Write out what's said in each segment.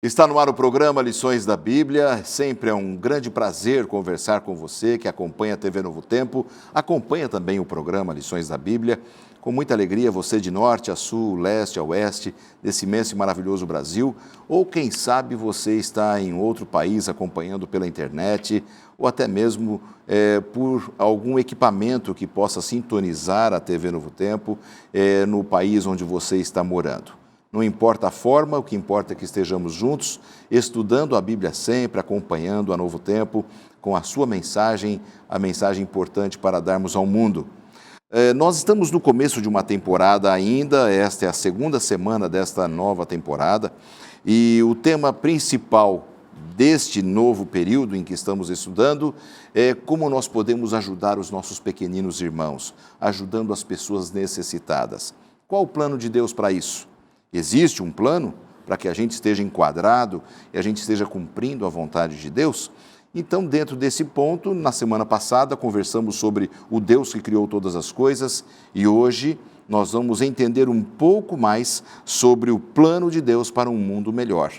Está no ar o programa Lições da Bíblia. Sempre é um grande prazer conversar com você que acompanha a TV Novo Tempo, acompanha também o programa Lições da Bíblia. Com muita alegria, você de norte a sul, leste a oeste, desse imenso e maravilhoso Brasil, ou quem sabe você está em outro país acompanhando pela internet, ou até mesmo por algum equipamento que possa sintonizar a TV Novo Tempo no país onde você está morando. Não importa a forma, o que importa é que estejamos juntos, estudando a Bíblia sempre, acompanhando a Novo Tempo, com a sua mensagem, a mensagem importante para darmos ao mundo. Nós estamos no começo de uma temporada ainda, esta é a segunda semana desta nova temporada, e o tema principal deste novo período em que estamos estudando é como nós podemos ajudar os nossos pequeninos irmãos, ajudando as pessoas necessitadas. Qual o plano de Deus para isso? Existe um plano para que a gente esteja enquadrado e a gente esteja cumprindo a vontade de Deus? Então, dentro desse ponto, na semana passada, conversamos sobre o Deus que criou todas as coisas e hoje nós vamos entender um pouco mais sobre o plano de Deus para um mundo melhor.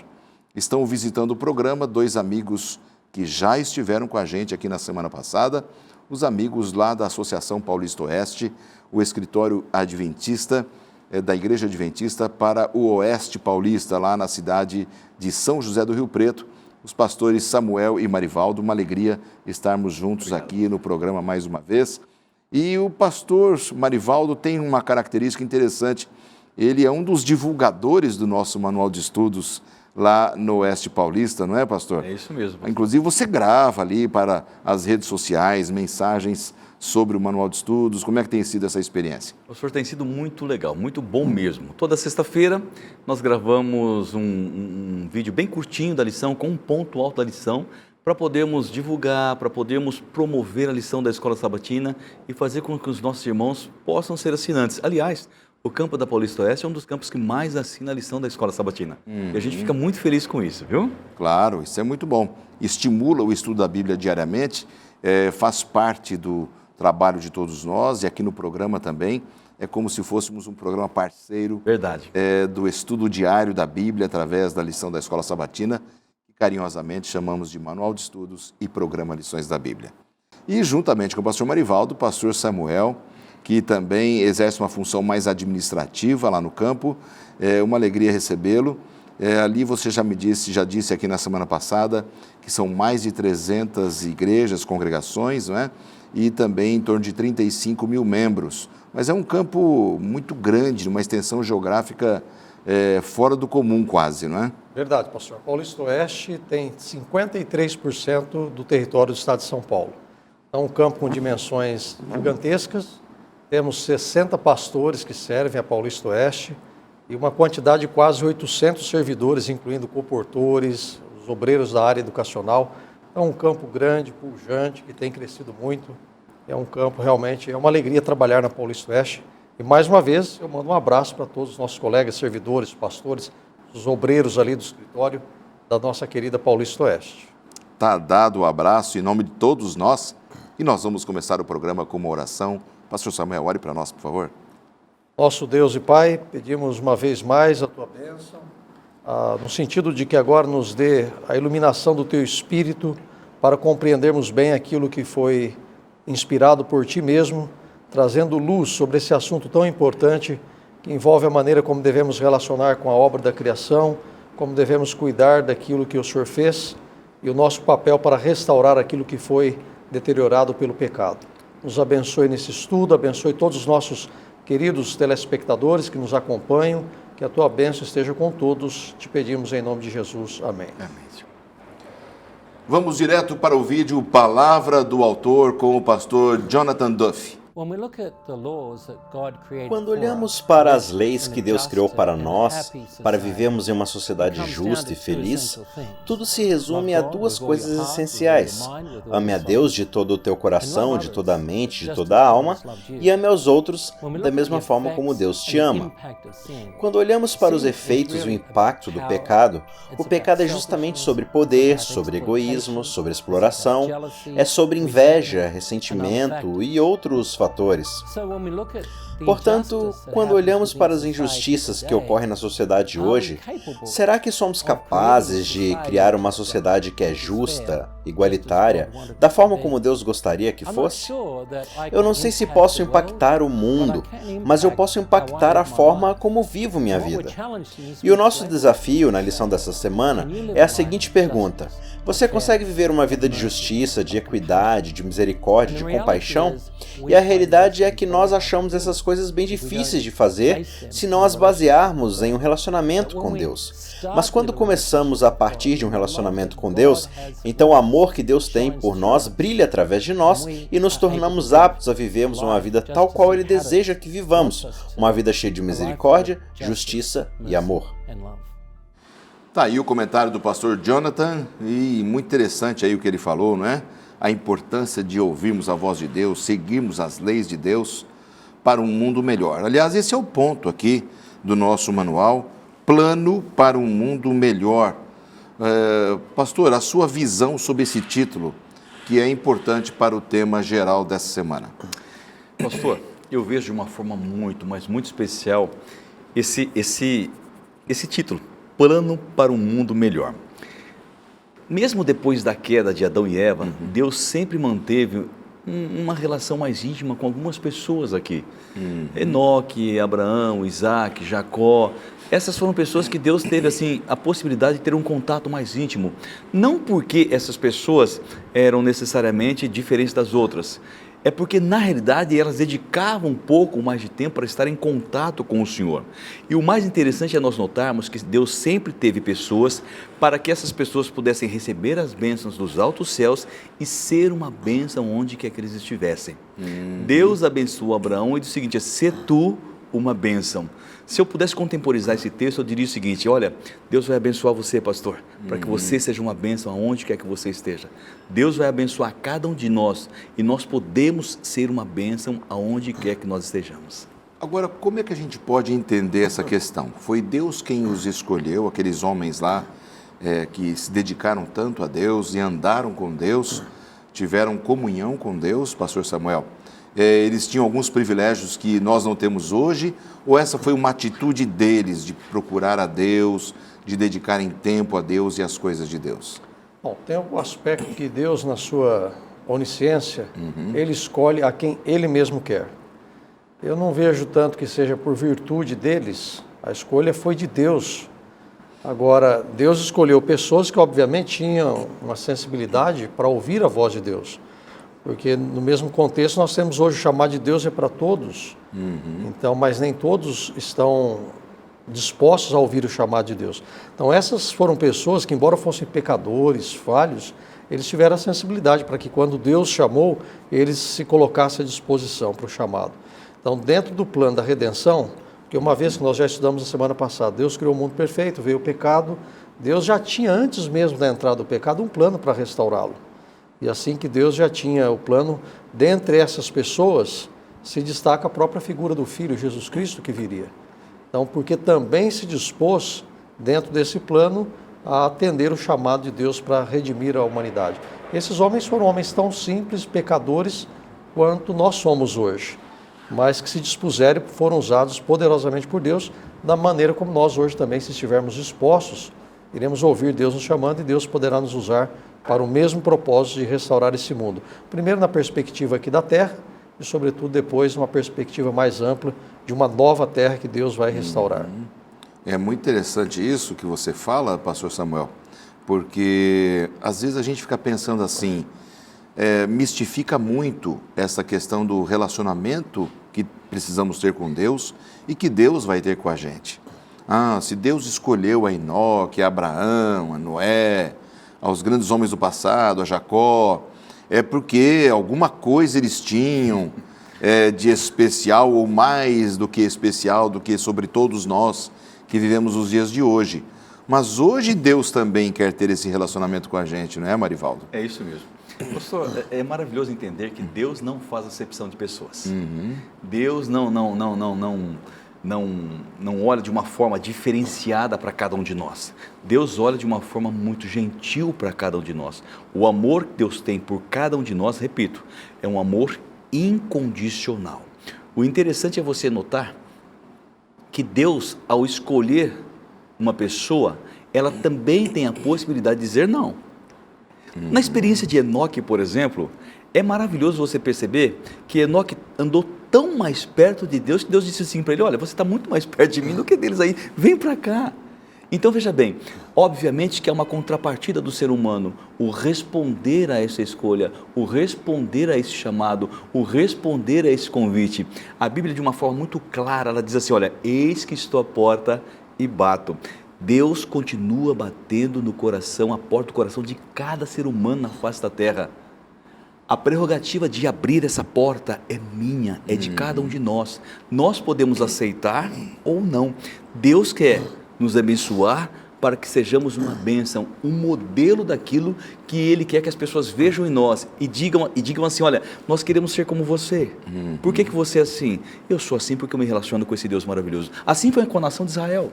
Estão visitando o programa dois amigos que já estiveram com a gente aqui na semana passada, os amigos lá da Associação Paulista Oeste, o escritório adventista, da Igreja Adventista para o Oeste Paulista, lá na cidade de São José do Rio Preto, os pastores Samuel e Marivaldo. Uma alegria estarmos juntos aqui no programa mais uma vez. E o pastor Marivaldo tem uma característica interessante, ele é um dos divulgadores do nosso manual de estudos lá no Oeste Paulista, não é, pastor? É isso mesmo. Inclusive você grava ali para as redes sociais, mensagens sobre o manual de estudos. Como é que tem sido essa experiência? Pastor, tem sido muito legal, muito bom mesmo. Toda sexta-feira nós gravamos um vídeo bem curtinho da lição, com um ponto alto da lição, para podermos divulgar, para podermos promover a lição da Escola Sabatina e fazer com que os nossos irmãos possam ser assinantes. Aliás, o campo da Paulista Oeste é um dos campos que mais assina a lição da Escola Sabatina. E a gente fica muito feliz com isso, viu? Claro, isso é muito bom. Estimula o estudo da Bíblia diariamente, faz parte do trabalho de todos nós, e aqui no programa também, é como se fôssemos um programa parceiro. Verdade. Do estudo diário da Bíblia, através da lição da Escola Sabatina, que carinhosamente chamamos de Manual de Estudos e Programa Lições da Bíblia. E juntamente com o pastor Marivaldo, o pastor Samuel, que também exerce uma função mais administrativa lá no campo, é uma alegria recebê-lo. Ali você já disse aqui na semana passada, que são mais de 300 igrejas, congregações, não é? E também em torno de 35 mil membros. Mas é um campo muito grande, uma extensão geográfica fora do comum quase, não é? Verdade, pastor. Paulista Oeste tem 53% do território do estado de São Paulo. É um campo com dimensões gigantescas. Temos 60 pastores que servem a Paulista Oeste e uma quantidade de quase 800 servidores, incluindo comportores, os obreiros da área educacional. É um campo grande, pujante, que tem crescido muito. É um campo realmente, é uma alegria trabalhar na Paulista Oeste. E mais uma vez, eu mando um abraço para todos os nossos colegas, servidores, pastores, os obreiros ali do escritório da nossa querida Paulista Oeste. Está dado o abraço em nome de todos nós e nós vamos começar o programa com uma oração. Pastor Samuel, ore para nós, por favor. Nosso Deus e Pai, pedimos uma vez mais a Tua bênção, no sentido de que agora nos dê a iluminação do Teu Espírito para compreendermos bem aquilo que foi inspirado por Ti mesmo, trazendo luz sobre esse assunto tão importante que envolve a maneira como devemos relacionar com a obra da criação, como devemos cuidar daquilo que o Senhor fez e o nosso papel para restaurar aquilo que foi deteriorado pelo pecado. Nos abençoe nesse estudo, abençoe todos os nossos queridos telespectadores que nos acompanham, que a Tua bênção esteja com todos, te pedimos em nome de Jesus. Amém. Amém. Vamos direto para o vídeo Palavra do Autor com o pastor Jonathan Duff. Quando olhamos para as leis que Deus criou para nós, para vivermos em uma sociedade justa e feliz, tudo se resume a duas coisas essenciais. Ame a Deus de todo o teu coração, de toda a mente, de toda a alma, e ame aos outros da mesma forma como Deus te ama. Quando olhamos para os efeitos e o impacto do pecado, o pecado é justamente sobre poder, sobre egoísmo, sobre exploração, é sobre inveja, ressentimento e outros fatores. Portanto, quando olhamos para as injustiças que ocorrem na sociedade hoje, será que somos capazes de criar uma sociedade que é justa, igualitária, da forma como Deus gostaria que fosse? Eu não sei se posso impactar o mundo, mas eu posso impactar a forma como vivo minha vida. E o nosso desafio na lição dessa semana é a seguinte pergunta: você consegue viver uma vida de justiça, de equidade, de misericórdia, de compaixão? E a realidade é que nós achamos essas coisas bem difíceis de fazer se não as basearmos em um relacionamento com Deus. Mas quando começamos a partir de um relacionamento com Deus, então o amor que Deus tem por nós brilha através de nós e nos tornamos aptos a vivermos uma vida tal qual Ele deseja que vivamos, uma vida cheia de misericórdia, justiça e amor. Tá aí o comentário do pastor Jonathan, e muito interessante aí o que ele falou, não é? A importância de ouvirmos a voz de Deus, seguirmos as leis de Deus para um mundo melhor. Aliás, esse é o ponto aqui do nosso manual, Plano para um Mundo Melhor. Pastor, a sua visão sobre esse título, que é importante para o tema geral dessa semana. Pastor, eu vejo de uma forma muito, mas muito especial esse título, Plano para um Mundo Melhor. Mesmo depois da queda de Adão e Eva, Deus sempre manteve uma relação mais íntima com algumas pessoas aqui. Enoque, Abraão, Isaac, Jacó. Essas foram pessoas que Deus teve assim a possibilidade de ter um contato mais íntimo. Não porque essas pessoas eram necessariamente diferentes das outras. É porque, na realidade, elas dedicavam um pouco mais de tempo para estar em contato com o Senhor. E o mais interessante é nós notarmos que Deus sempre teve pessoas para que essas pessoas pudessem receber as bênçãos dos altos céus e ser uma bênção onde quer que eles estivessem. Deus abençoou Abraão e disse o seguinte: "Se tu uma bênção". Se eu pudesse contemporizar esse texto, eu diria o seguinte: olha, Deus vai abençoar você, pastor, para que você seja uma bênção aonde quer que você esteja. Deus vai abençoar cada um de nós e nós podemos ser uma bênção aonde quer que nós estejamos. Agora, como é que a gente pode entender essa questão? Foi Deus quem os escolheu, aqueles homens lá que se dedicaram tanto a Deus e andaram com Deus, tiveram comunhão com Deus, pastor Samuel? Eles tinham alguns privilégios que nós não temos hoje, ou essa foi uma atitude deles de procurar a Deus, de dedicarem tempo a Deus e às coisas de Deus? Bom, tem um aspecto que Deus, na sua onisciência, Ele escolhe a quem Ele mesmo quer. Eu não vejo tanto que seja por virtude deles, a escolha foi de Deus. Agora, Deus escolheu pessoas que obviamente tinham uma sensibilidade para ouvir a voz de Deus. Porque no mesmo contexto nós temos hoje o chamado de Deus é para todos, então, mas nem todos estão dispostos a ouvir o chamado de Deus. Então essas foram pessoas que, embora fossem pecadores, falhos, eles tiveram a sensibilidade para que quando Deus chamou, eles se colocassem à disposição para o chamado. Então, dentro do plano da redenção, que uma vez que nós já estudamos na semana passada, Deus criou o mundo perfeito, veio o pecado, Deus já tinha antes mesmo da entrada do pecado um plano para restaurá-lo. E assim que Deus já tinha o plano, dentre essas pessoas, se destaca a própria figura do Filho, Jesus Cristo, que viria. Então, porque também se dispôs, dentro desse plano, a atender o chamado de Deus para redimir a humanidade. Esses homens foram homens tão simples, pecadores, quanto nós somos hoje, mas que se dispuseram e foram usados poderosamente por Deus, da maneira como nós hoje também, se estivermos dispostos, iremos ouvir Deus nos chamando e Deus poderá nos usar para o mesmo propósito de restaurar esse mundo. Primeiro na perspectiva aqui da terra e, sobretudo, depois numa perspectiva mais ampla de uma nova terra que Deus vai restaurar. É muito interessante isso que você fala, pastor Samuel, porque às vezes a gente fica pensando assim, mistifica muito essa questão do relacionamento que precisamos ter com Deus e que Deus vai ter com a gente. Se Deus escolheu a Enoque, a Abraão, a Noé, aos grandes homens do passado, a Jacó, é porque alguma coisa eles tinham de especial ou mais do que especial do que sobre todos nós que vivemos os dias de hoje. Mas hoje Deus também quer ter esse relacionamento com a gente, não é, Marivaldo? É isso mesmo. Pastor, é maravilhoso entender que Deus não faz acepção de pessoas. Deus não olha de uma forma diferenciada para cada um de nós. Deus olha de uma forma muito gentil para cada um de nós. O amor que Deus tem por cada um de nós, repito, é um amor incondicional. O interessante é você notar que Deus, ao escolher uma pessoa, ela também tem a possibilidade de dizer não. Na experiência de Enoque, por exemplo, é maravilhoso você perceber que Enoque andou tão mais perto de Deus, que Deus disse assim para ele, olha, você está muito mais perto de mim do que deles aí, vem para cá. Então veja bem, obviamente que é uma contrapartida do ser humano, o responder a essa escolha, o responder a esse chamado, o responder a esse convite. A Bíblia, de uma forma muito clara, ela diz assim, olha, eis que estou à porta e bato. Deus continua batendo no coração, a porta do coração de cada ser humano na face da terra. A prerrogativa de abrir essa porta é minha, é de cada um de nós. Nós podemos aceitar ou não. Deus quer nos abençoar para que sejamos uma bênção, um modelo daquilo que Ele quer que as pessoas vejam em nós e digam assim, olha, nós queremos ser como você. Por que você é assim? Eu sou assim porque eu me relaciono com esse Deus maravilhoso. Assim foi com a nação de Israel.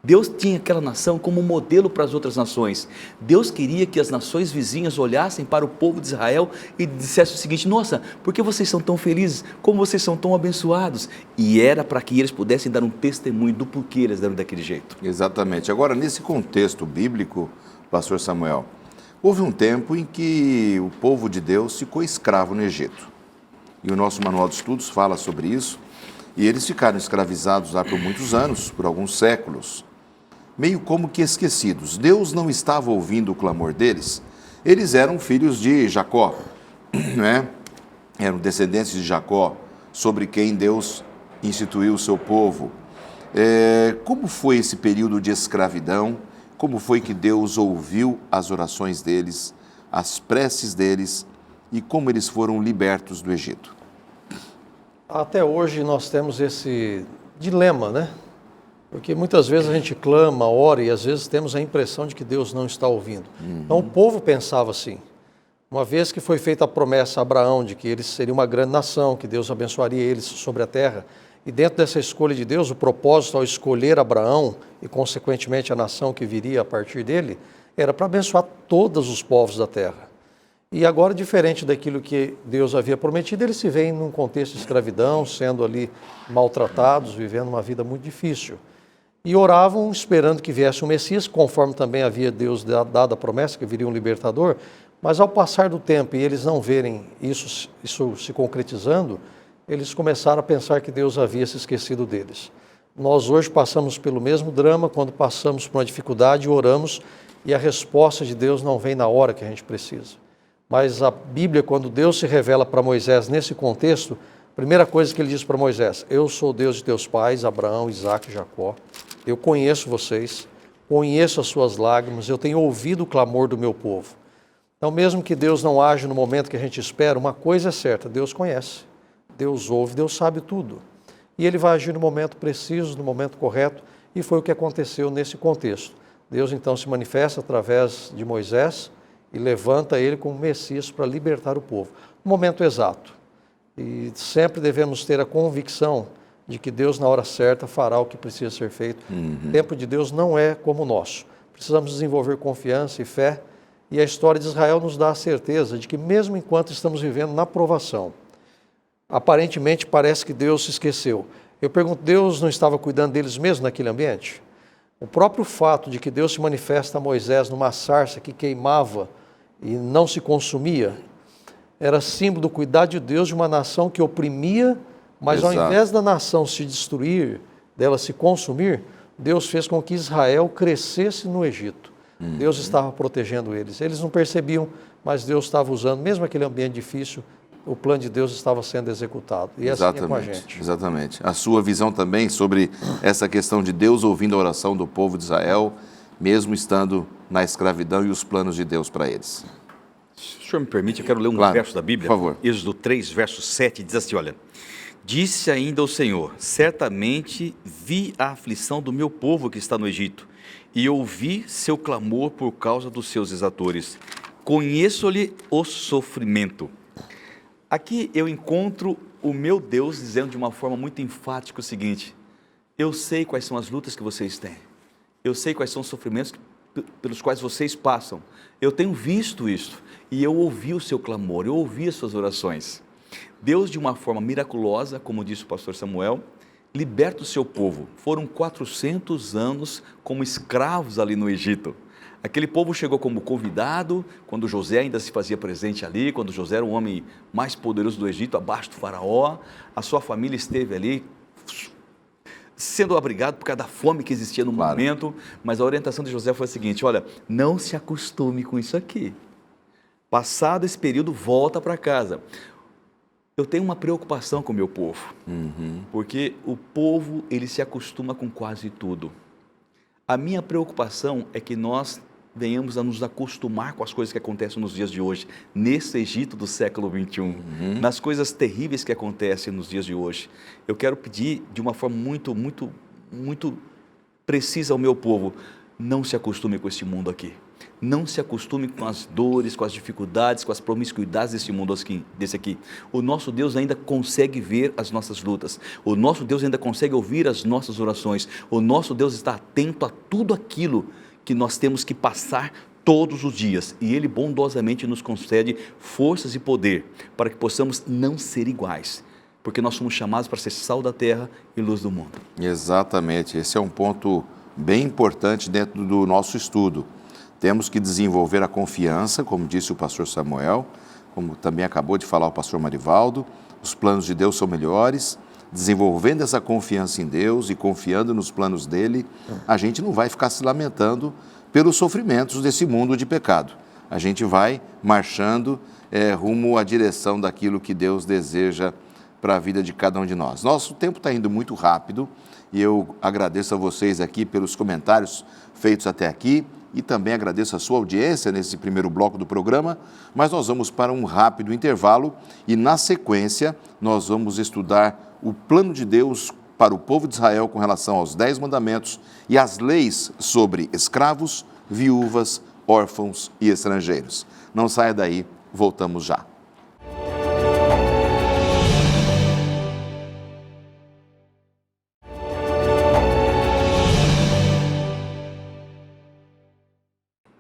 Deus tinha aquela nação como modelo para as outras nações. Deus queria que as nações vizinhas olhassem para o povo de Israel e dissessem o seguinte, nossa, por que vocês são tão felizes? Como vocês são tão abençoados? E era para que eles pudessem dar um testemunho do porquê eles eram daquele jeito. Exatamente. Agora, nesse contexto bíblico, pastor Samuel, houve um tempo em que o povo de Deus ficou escravo no Egito. E o nosso manual de estudos fala sobre isso. E eles ficaram escravizados lá por muitos anos, por alguns séculos. Meio como que esquecidos. Deus não estava ouvindo o clamor deles. Eles eram filhos de Jacó, né? Eram descendentes de Jacó, sobre quem Deus instituiu o seu povo. Como foi esse período de escravidão? Como foi que Deus ouviu as orações deles, as preces deles e como eles foram libertos do Egito? Até hoje nós temos esse dilema, né? Porque muitas vezes a gente clama, ora e às vezes temos a impressão de que Deus não está ouvindo. Então o povo pensava assim, uma vez que foi feita a promessa a Abraão de que eles seriam uma grande nação, que Deus abençoaria eles sobre a terra, e dentro dessa escolha de Deus, o propósito ao escolher Abraão e consequentemente a nação que viria a partir dele, era para abençoar todos os povos da terra. E agora, diferente daquilo que Deus havia prometido, eles se veem num contexto de escravidão, sendo ali maltratados, vivendo uma vida muito difícil. E oravam esperando que viesse o Messias, conforme também havia Deus dado a promessa que viria um libertador, mas ao passar do tempo e eles não verem isso se concretizando, eles começaram a pensar que Deus havia se esquecido deles. Nós hoje passamos pelo mesmo drama quando passamos por uma dificuldade e oramos e a resposta de Deus não vem na hora que a gente precisa. Mas a Bíblia, quando Deus se revela para Moisés nesse contexto, a primeira coisa que ele diz para Moisés, eu sou o Deus de teus pais, Abraão, Isaque e Jacó, eu conheço vocês, conheço as suas lágrimas, eu tenho ouvido o clamor do meu povo. Então, mesmo que Deus não age no momento que a gente espera, uma coisa é certa, Deus conhece, Deus ouve, Deus sabe tudo. E Ele vai agir no momento preciso, no momento correto, e foi o que aconteceu nesse contexto. Deus então se manifesta através de Moisés e levanta ele como Messias para libertar o povo. No momento exato. E sempre devemos ter a convicção de que Deus, na hora certa, fará o que precisa ser feito. O tempo de Deus não é como o nosso. Precisamos desenvolver confiança e fé, e a história de Israel nos dá a certeza de que, mesmo enquanto estamos vivendo na provação, aparentemente parece que Deus se esqueceu. Eu pergunto, Deus não estava cuidando deles mesmo naquele ambiente? O próprio fato de que Deus se manifesta a Moisés numa sarça que queimava e não se consumia, era símbolo do cuidado de Deus de uma nação que oprimia, mas Exato. Ao invés da nação se destruir, dela se consumir, Deus fez com que Israel crescesse no Egito. Deus estava protegendo eles. Eles não percebiam, mas Deus estava usando, mesmo aquele ambiente difícil, o plano de Deus estava sendo executado. E assim é com a gente. Exatamente. A sua visão também sobre essa questão de Deus ouvindo a oração do povo de Israel, mesmo estando na escravidão e os planos de Deus para eles. Se o senhor me permite, eu quero ler um Claro, verso da Bíblia. por favor. Êxodo 3, verso 7, diz assim, olha, disse ainda o Senhor, certamente vi a aflição do meu povo que está no Egito, e ouvi seu clamor por causa dos seus exatores. Conheço-lhe o sofrimento. Aqui eu encontro o meu Deus dizendo de uma forma muito enfática o seguinte, eu sei quais são as lutas que vocês têm, eu sei quais são os sofrimentos pelos quais vocês passam, eu tenho visto isso, e eu ouvi o seu clamor, eu ouvi as suas orações. Deus, de uma forma miraculosa, como disse o pastor Samuel, liberta o seu povo. Foram 400 anos como escravos ali no Egito. Aquele povo chegou como convidado, quando José ainda se fazia presente ali, quando José era o homem mais poderoso do Egito, abaixo do faraó. A sua família esteve ali, sendo abrigado por causa da fome que existia no momento. Mas a orientação de José foi a seguinte: olha, não se acostume com isso aqui. Passado esse período, volta para casa. Eu tenho uma preocupação com o meu povo, porque o povo, ele se acostuma com quase tudo. A minha preocupação é que nós venhamos a nos acostumar com as coisas que acontecem nos dias de hoje, nesse Egito do século XXI, nas coisas terríveis que acontecem nos dias de hoje. Eu quero pedir de uma forma muito precisa ao meu povo: não se acostume com esse mundo aqui. Não se acostume com as dores, com as dificuldades, com as promiscuidades desse mundo desse aqui. O nosso Deus ainda consegue ver as nossas lutas. O nosso Deus ainda consegue ouvir as nossas orações. O nosso Deus está atento a tudo aquilo que nós temos que passar todos os dias. E Ele bondosamente nos concede forças e poder para que possamos não ser iguais. Porque nós somos chamados para ser sal da terra e luz do mundo. Exatamente. Esse é um ponto bem importante dentro do nosso estudo. Temos que desenvolver a confiança, como disse o pastor Samuel, como também acabou de falar o pastor Marivaldo. Os planos de Deus são melhores. Desenvolvendo essa confiança em Deus e confiando nos planos dele, a gente não vai ficar se lamentando pelos sofrimentos desse mundo de pecado. A gente vai marchando rumo à direção daquilo que Deus deseja para a vida de cada um de nós. Nosso tempo está indo muito rápido e eu agradeço a vocês aqui pelos comentários feitos até aqui e também agradeço a sua audiência nesse primeiro bloco do programa, mas nós vamos para um rápido intervalo e, na sequência, nós vamos estudar o plano de Deus para o povo de Israel com relação aos 10 mandamentos e as leis sobre escravos, viúvas, órfãos e estrangeiros. Não saia daí, voltamos já.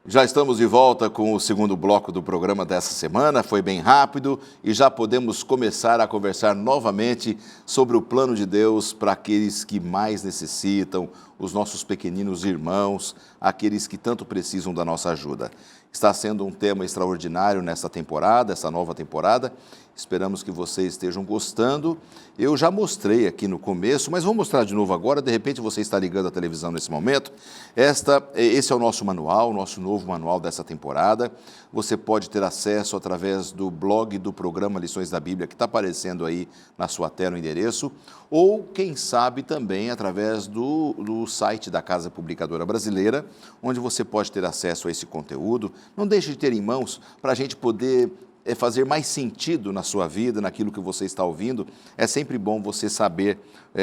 Já estamos de volta com o segundo bloco do programa dessa semana, foi bem rápido e já podemos começar a conversar novamente sobre o plano de Deus para aqueles que mais necessitam, os nossos pequeninos irmãos, aqueles que tanto precisam da nossa ajuda. Está sendo um tema extraordinário nessa temporada, essa nova temporada. Esperamos que vocês estejam gostando. Eu já mostrei aqui no começo, mas vou mostrar de novo agora. De repente você está ligando a televisão nesse momento. Esse é o nosso manual, o nosso novo manual dessa temporada. Você pode ter acesso através do blog do programa Lições da Bíblia, que está aparecendo aí na sua tela o endereço, ou, quem sabe, também através do site da Casa Publicadora Brasileira, onde você pode ter acesso a esse conteúdo. Não deixe de ter em mãos para a gente poder fazer mais sentido na sua vida, naquilo que você está ouvindo. É sempre bom você saber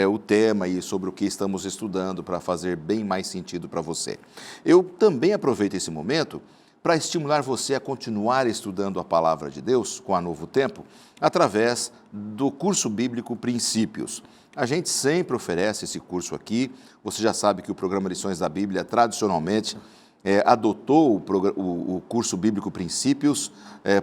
o tema e sobre o que estamos estudando para fazer bem mais sentido para você. Eu também aproveito esse momento para estimular você a continuar estudando a Palavra de Deus com a Novo Tempo através do curso bíblico Princípios. A gente sempre oferece esse curso aqui. Você já sabe que o programa Lições da Bíblia, tradicionalmente, adotou o curso bíblico Princípios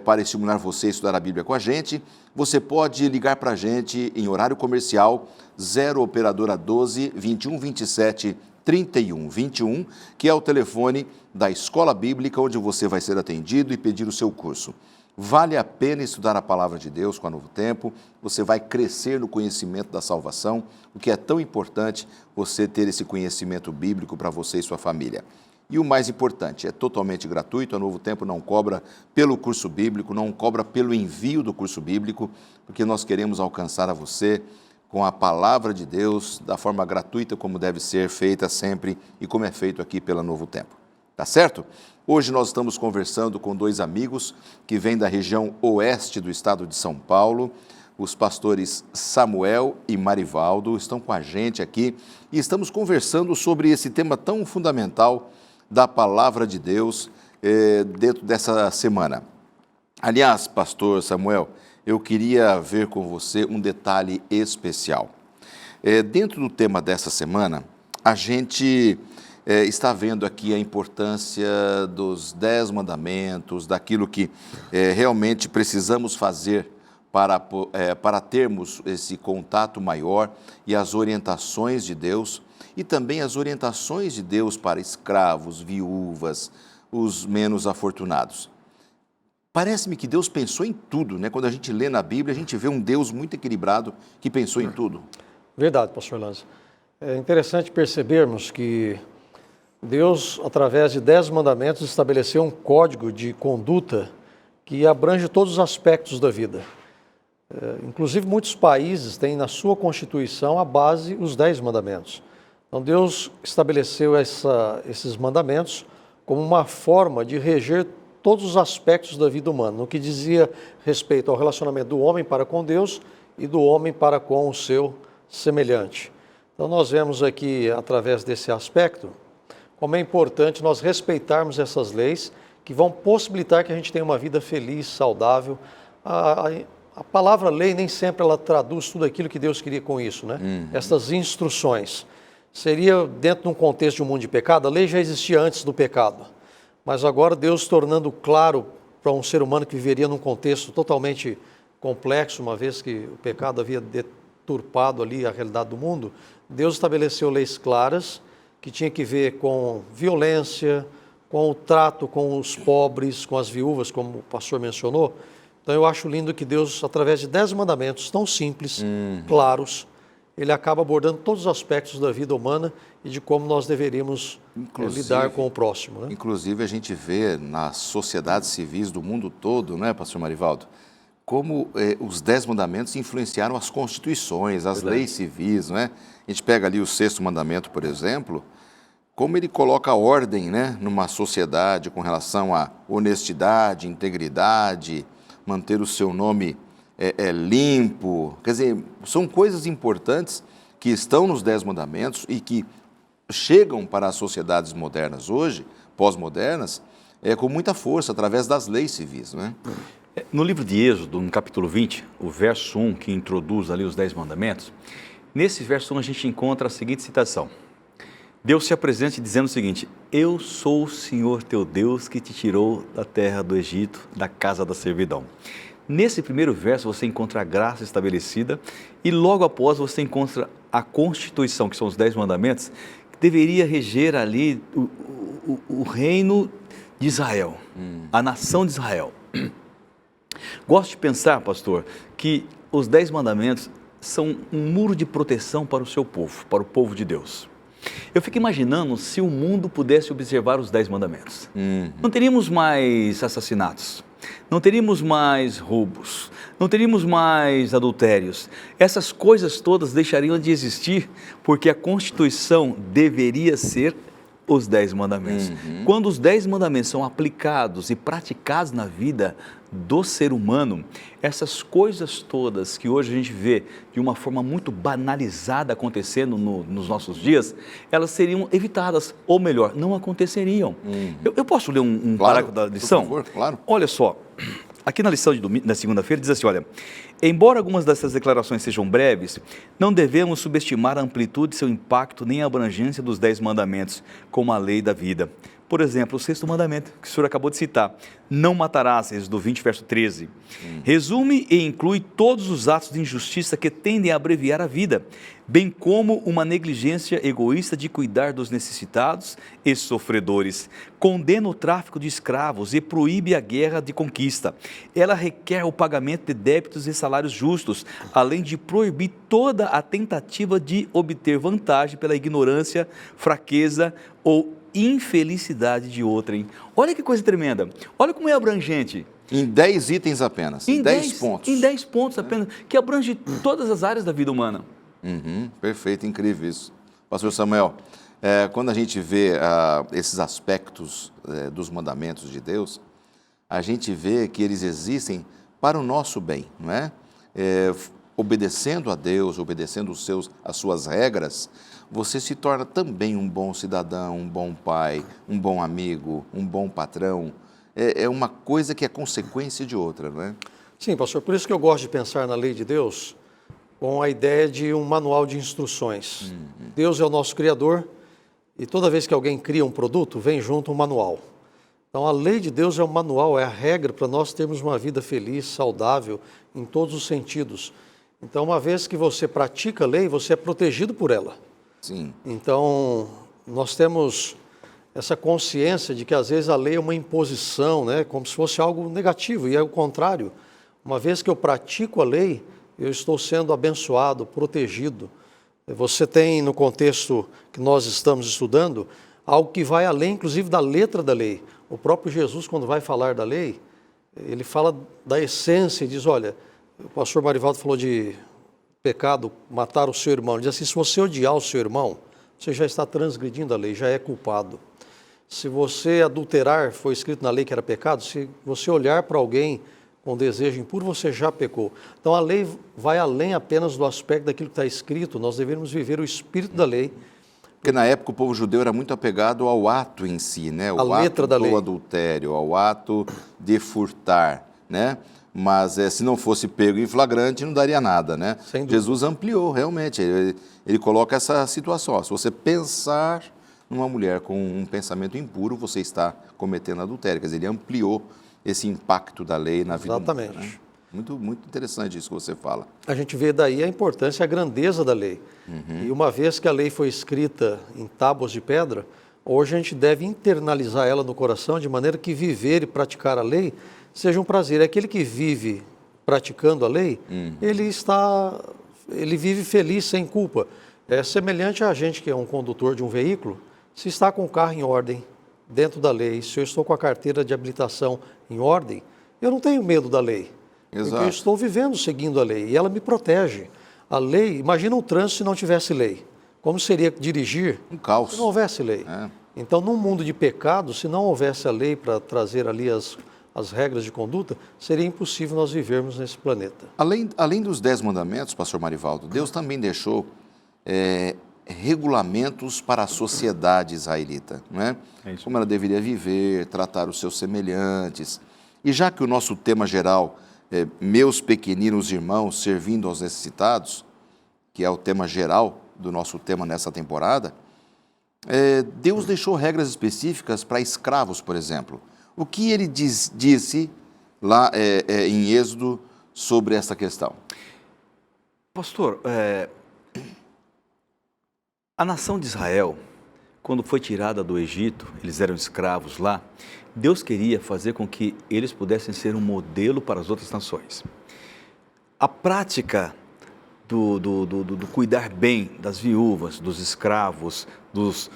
para estimular você a estudar a Bíblia com a gente. Você pode ligar para a gente em horário comercial 0 operadora 12 21 27 31 21, que é o telefone da Escola Bíblica, onde você vai ser atendido e pedir o seu curso. Vale a pena estudar a Palavra de Deus com a Novo Tempo, você vai crescer no conhecimento da salvação, o que é tão importante você ter esse conhecimento bíblico para você e sua família. E o mais importante, é totalmente gratuito, a Novo Tempo não cobra pelo curso bíblico, não cobra pelo envio do curso bíblico, porque nós queremos alcançar a você com a Palavra de Deus da forma gratuita como deve ser feita sempre e como é feito aqui pela Novo Tempo. Tá certo? Hoje nós estamos conversando com dois amigos que vêm da região oeste do estado de São Paulo. Os pastores Samuel e Marivaldo estão com a gente aqui e estamos conversando sobre esse tema tão fundamental da Palavra de Deus dentro dessa semana. Aliás, pastor Samuel, eu queria ver com você um detalhe especial. Dentro do tema dessa semana, a gente está vendo aqui a importância dos 10 mandamentos, daquilo que realmente precisamos fazer para termos esse contato maior e as orientações de Deus, e também as orientações de Deus para escravos, viúvas, os menos afortunados. Parece-me que Deus pensou em tudo, né? Quando a gente lê na Bíblia, a gente vê um Deus muito equilibrado que pensou em tudo. Verdade, pastor Lanza. É interessante percebermos que Deus, através de 10 mandamentos, estabeleceu um código de conduta que abrange todos os aspectos da vida. Inclusive, muitos países têm na sua Constituição a base os 10 mandamentos. Então, Deus estabeleceu esses mandamentos como uma forma de reger todos os aspectos da vida humana, no que dizia respeito ao relacionamento do homem para com Deus e do homem para com o seu semelhante. Então, nós vemos aqui, através desse aspecto, como é importante nós respeitarmos essas leis que vão possibilitar que a gente tenha uma vida feliz, saudável. A palavra lei nem sempre ela traduz tudo aquilo que Deus queria com isso, né? Essas instruções. Seria dentro de um contexto de um mundo de pecado, a lei já existia antes do pecado. Mas agora Deus tornando claro para um ser humano que viveria num contexto totalmente complexo, uma vez que o pecado havia deturpado ali a realidade do mundo, Deus estabeleceu leis claras que tinha que ver com violência, com o trato com os pobres, com as viúvas, como o pastor mencionou. Então eu acho lindo que Deus, através de 10 mandamentos tão simples, claros, ele acaba abordando todos os aspectos da vida humana e de como nós deveríamos lidar com o próximo, né? Inclusive, a gente vê nas sociedades civis do mundo todo, né, pastor Marivaldo, como os 10 mandamentos influenciaram as constituições, as leis civis, né? A gente pega ali o 6º mandamento, por exemplo, como ele coloca ordem, né, numa sociedade com relação à honestidade, integridade, manter o seu nome limpo. Quer dizer, são coisas importantes que estão nos 10 mandamentos e que chegam para as sociedades modernas hoje, pós-modernas, com muita força, através das leis civis, né? No livro de Êxodo, no capítulo 20, o verso 1, que introduz ali os 10 mandamentos, nesse verso 1 a gente encontra a seguinte citação. Deus se apresenta dizendo o seguinte: eu sou o Senhor teu Deus que te tirou da terra do Egito, da casa da servidão. Nesse primeiro verso você encontra a graça estabelecida e logo após você encontra a Constituição, que são os 10 mandamentos, que deveria reger ali o reino de Israel, a nação de Israel. Gosto de pensar, pastor, que os 10 mandamentos são um muro de proteção para o seu povo, para o povo de Deus. Eu fico imaginando se o mundo pudesse observar os 10 mandamentos. Não teríamos mais assassinatos, não teríamos mais roubos, não teríamos mais adultérios. Essas coisas todas deixariam de existir porque a Constituição deveria ser os 10 mandamentos. Quando os 10 mandamentos são aplicados e praticados na vida do ser humano, essas coisas todas que hoje a gente vê de uma forma muito banalizada acontecendo nos nossos dias, elas seriam evitadas, ou melhor, não aconteceriam. Eu posso ler um parágrafo da lição? Por favor, claro. Olha só, aqui na lição da segunda-feira diz assim, olha, embora algumas dessas declarações sejam breves, não devemos subestimar a amplitude de seu impacto nem a abrangência dos 10 mandamentos como a lei da vida. Por exemplo, o 6º mandamento, que o senhor acabou de citar, não matarás, Êxodo 20, verso 13. Resume e inclui todos os atos de injustiça que tendem a abreviar a vida, bem como uma negligência egoísta de cuidar dos necessitados e sofredores. Condena o tráfico de escravos e proíbe a guerra de conquista. Ela requer o pagamento de débitos e salários justos, além de proibir toda a tentativa de obter vantagem pela ignorância, fraqueza ou infelicidade de outrem. Olha que coisa tremenda. Olha como é abrangente. Em 10 itens apenas, em 10 pontos. Em 10 pontos apenas, que abrange todas as áreas da vida humana. Perfeito, incrível isso. Pastor Samuel, quando a gente vê esses aspectos dos mandamentos de Deus, a gente vê que eles existem para o nosso bem, não é? Obedecendo a Deus, obedecendo as suas regras, você se torna também um bom cidadão, um bom pai, um bom amigo, um bom patrão. É uma coisa que é consequência de outra, não é? Sim, pastor, por isso que eu gosto de pensar na lei de Deus com a ideia de um manual de instruções. Deus é o nosso Criador e toda vez que alguém cria um produto, vem junto um manual. Então, a lei de Deus é o manual, é a regra para nós termos uma vida feliz, saudável, em todos os sentidos. Então, uma vez que você pratica a lei, você é protegido por ela. Sim. Então, nós temos essa consciência de que às vezes a lei é uma imposição, né, como se fosse algo negativo, e é o contrário. Uma vez que eu pratico a lei, eu estou sendo abençoado, protegido. Você tem, no contexto que nós estamos estudando, algo que vai além, inclusive, da letra da lei. O próprio Jesus, quando vai falar da lei, ele fala da essência e diz, olha, o pastor Marivaldo falou de pecado, matar o seu irmão. Ele diz assim, se você odiar o seu irmão, você já está transgredindo a lei, já é culpado. Se você adulterar, foi escrito na lei que era pecado, se você olhar para alguém com desejo impuro, você já pecou. Então a lei vai além apenas do aspecto daquilo que está escrito, nós devemos viver o espírito da lei. Porque na época o povo judeu era muito apegado ao ato em si, né? O A letra ato da lei. do adultério, ao ato de furtar, né? Mas se não fosse pego em flagrante, não daria nada, né? Sem dúvida. Jesus ampliou, realmente. Ele coloca essa situação. Ó, se você pensar numa mulher com um pensamento impuro, você está cometendo adultério. Quer dizer, ele ampliou esse impacto da lei na vida humana. Exatamente. Né? Muito interessante isso que você fala. A gente vê daí a importância, a grandeza da lei. E uma vez que a lei foi escrita em tábuas de pedra, hoje a gente deve internalizar ela no coração, de maneira que viver e praticar a lei seja um prazer. Aquele que vive praticando a lei, ele vive feliz, sem culpa. É semelhante a gente que é um condutor de um veículo, se está com o carro em ordem, dentro da lei, se eu estou com a carteira de habilitação em ordem, eu não tenho medo da lei. Exato. Porque eu estou vivendo seguindo a lei e ela me protege. A lei, imagina um trânsito se não tivesse lei. Como seria dirigir Um caos. se não houvesse lei? É. Então, num mundo de pecado, se não houvesse a lei para trazer ali as regras de conduta, seria impossível nós vivermos nesse planeta. Além dos 10 mandamentos, pastor Marivaldo, Deus também deixou regulamentos para a sociedade israelita, não é? É isso. Como ela deveria viver, tratar os seus semelhantes. E já que o nosso tema geral é meus pequeninos irmãos servindo aos necessitados, que é o tema geral do nosso tema nessa temporada, Deus deixou regras específicas para escravos, por exemplo. O que ele disse lá em Êxodo sobre essa questão? Pastor, a nação de Israel, quando foi tirada do Egito, eles eram escravos lá, Deus queria fazer com que eles pudessem ser um modelo para as outras nações. A prática do cuidar bem das viúvas, dos escravos, dos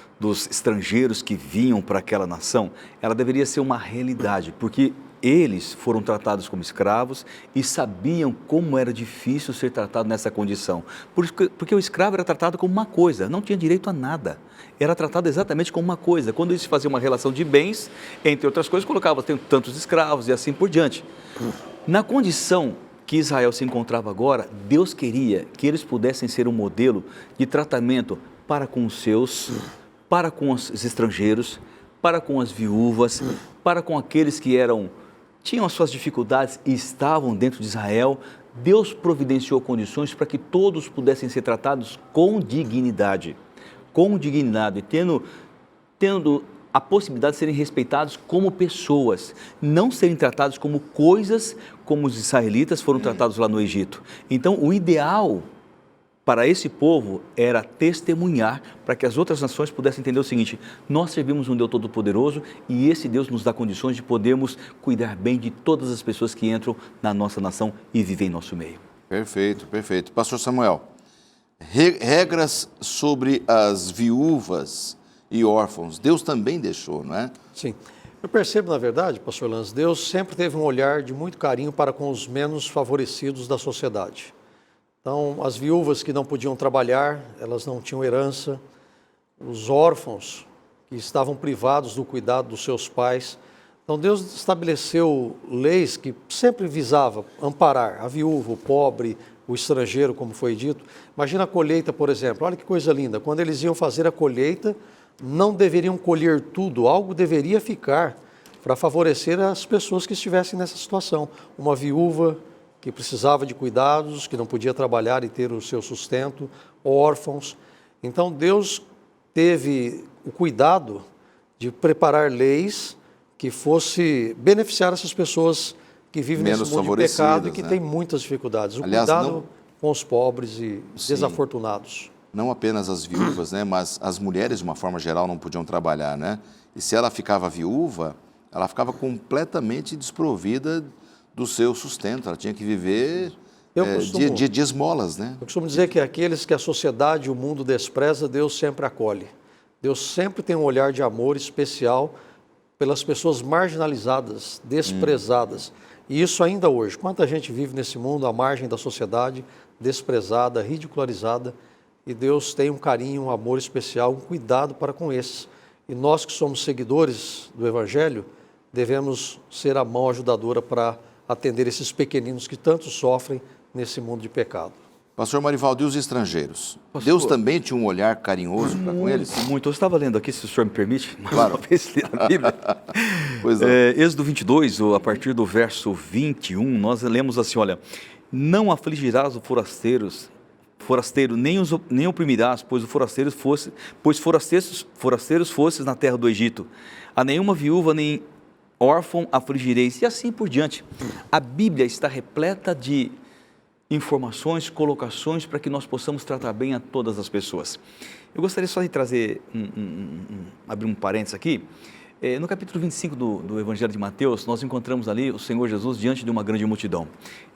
estrangeiros que vinham para aquela nação, ela deveria ser uma realidade, porque eles foram tratados como escravos e sabiam como era difícil ser tratado nessa condição. Porque o escravo era tratado como uma coisa, não tinha direito a nada. Era tratado exatamente como uma coisa. Quando eles faziam uma relação de bens, entre outras coisas, colocavam tantos escravos e assim por diante. Na condição que Israel se encontrava agora, Deus queria que eles pudessem ser um modelo de tratamento para com os seus, para com os estrangeiros, para com as viúvas, para com aqueles que tinham as suas dificuldades e estavam dentro de Israel. Deus providenciou condições para que todos pudessem ser tratados com dignidade, e tendo a possibilidade de serem respeitados como pessoas, não serem tratados como coisas, como os israelitas foram tratados lá no Egito. Então, o ideal para esse povo era testemunhar para que as outras nações pudessem entender o seguinte: nós servimos um Deus Todo-Poderoso e esse Deus nos dá condições de podermos cuidar bem de todas as pessoas que entram na nossa nação e vivem em nosso meio. Perfeito, perfeito. Pastor Samuel, regras sobre as viúvas e órfãos, Deus também deixou, não é? Sim. Eu percebo, na verdade, pastor Lanz, Deus sempre teve um olhar de muito carinho para com os menos favorecidos da sociedade. Então, as viúvas que não podiam trabalhar, elas não tinham herança, os órfãos que estavam privados do cuidado dos seus pais. Então, Deus estabeleceu leis que sempre visava amparar a viúva, o pobre, o estrangeiro, como foi dito. Imagina a colheita, por exemplo. Olha que coisa linda. Quando eles iam fazer a colheita, não deveriam colher tudo, algo deveria ficar para favorecer as pessoas que estivessem nessa situação. Uma viúva que precisava de cuidados, que não podia trabalhar e ter o seu sustento, órfãos. Então, Deus teve o cuidado de preparar leis que fosse beneficiar essas pessoas que vivem Menos nesse mundo de pecado e que né? têm muitas dificuldades. O Aliás, cuidado com os pobres e desafortunados. Não apenas as viúvas, né, mas as mulheres, de uma forma geral, não podiam trabalhar, né? E se ela ficava viúva, ela ficava completamente desprovida do seu sustento. Ela tinha que viver de esmolas, né? Eu costumo dizer que aqueles que a sociedade e o mundo despreza, Deus sempre acolhe. Deus sempre tem um olhar de amor especial pelas pessoas marginalizadas, desprezadas. E isso ainda hoje. Quanta gente vive nesse mundo à margem da sociedade, desprezada, ridicularizada, e Deus tem um carinho, um amor especial, um cuidado para com esses. E nós que somos seguidores do Evangelho, devemos ser a mão ajudadora para atender esses pequeninos que tanto sofrem nesse mundo de pecado. Pastor Marivaldo, e os estrangeiros? Pastor, Deus também tinha um olhar carinhoso para com eles? Muito. Eu estava lendo aqui, se o senhor me permite, mais Claro. uma vez ler a Bíblia. Pois é. Êxodo 22, a partir do verso 21, nós lemos assim, olha, não afligirás os forasteiro nem oprimirás, pois forasteiros fosses na terra do Egito. A nenhuma viúva nem órfão afligireis, e assim por diante. A Bíblia está repleta de informações, colocações para que nós possamos tratar bem a todas as pessoas. Eu gostaria só de trazer, abrir um parênteses aqui. No capítulo 25 do Evangelho de Mateus, nós encontramos ali o Senhor Jesus diante de uma grande multidão.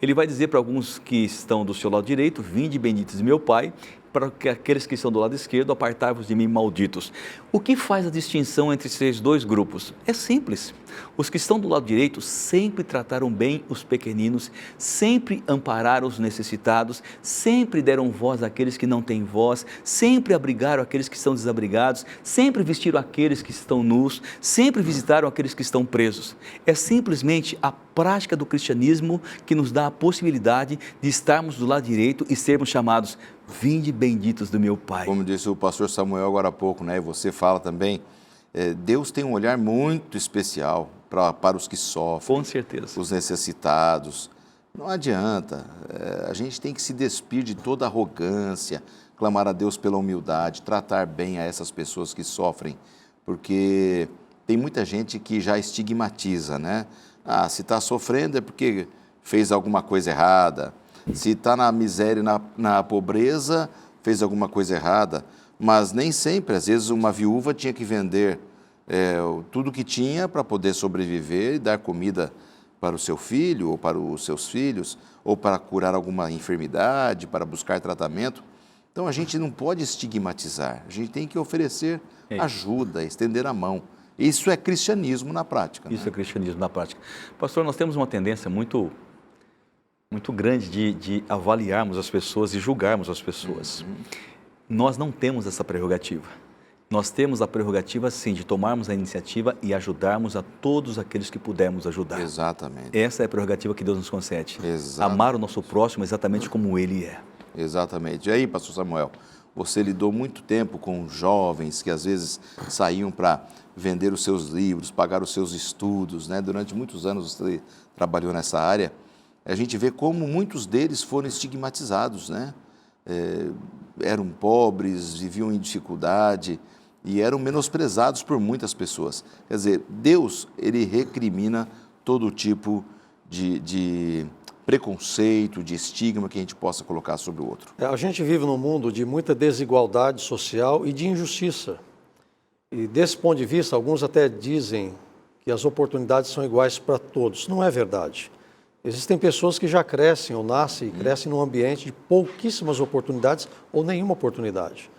Ele vai dizer para alguns que estão do seu lado direito, vinde benditos de meu Pai, para que aqueles que estão do lado esquerdo, apartai-vos de mim, malditos. O que faz a distinção entre esses dois grupos? É simples. Os que estão do lado direito sempre trataram bem os pequeninos, sempre ampararam os necessitados, sempre deram voz àqueles que não têm voz, sempre abrigaram aqueles que estão desabrigados, sempre vestiram aqueles que estão nus, sempre visitaram aqueles que estão presos. É simplesmente a prática do cristianismo que nos dá a possibilidade de estarmos do lado direito e sermos chamados vinde benditos do meu Pai. Como disse o pastor Samuel agora há pouco, né? E você fala também, Deus tem um olhar muito especial para os que sofrem. Com certeza. Os necessitados. Não adianta, a gente tem que se despir de toda arrogância, clamar a Deus pela humildade, tratar bem a essas pessoas que sofrem, porque tem muita gente que já estigmatiza, né? Ah, se está sofrendo é porque fez alguma coisa errada. Se está na miséria, na pobreza, fez alguma coisa errada. Mas nem sempre, às vezes uma viúva tinha que vender tudo que tinha para poder sobreviver e dar comida para o seu filho ou para os seus filhos, ou para curar alguma enfermidade, para buscar tratamento. Então a gente não pode estigmatizar, a gente tem que oferecer ajuda, estender a mão. Isso é cristianismo na prática. Isso é cristianismo na prática. Pastor, nós temos uma tendência muito grande de avaliarmos as pessoas e julgarmos as pessoas. Nós não temos essa prerrogativa. Nós temos a prerrogativa, sim, de tomarmos a iniciativa e ajudarmos a todos aqueles que pudermos ajudar. Exatamente. Essa é a prerrogativa que Deus nos concede. Exatamente. Amar o nosso próximo exatamente como Ele é. Exatamente. E aí, pastor Samuel, você lidou muito tempo com jovens que às vezes saíam para vender os seus livros, pagar os seus estudos, né? Durante muitos anos você trabalhou nessa área. A gente vê como muitos deles foram estigmatizados, né? Eram pobres, viviam em dificuldade e eram menosprezados por muitas pessoas. Quer dizer, Deus, Ele recrimina todo tipo de preconceito, de estigma que a gente possa colocar sobre o outro. A gente vive num mundo de muita desigualdade social e de injustiça. E desse ponto de vista, alguns até dizem que as oportunidades são iguais para todos. Não é verdade. Existem pessoas que já crescem ou nascem e crescem num ambiente de pouquíssimas oportunidades ou nenhuma oportunidade.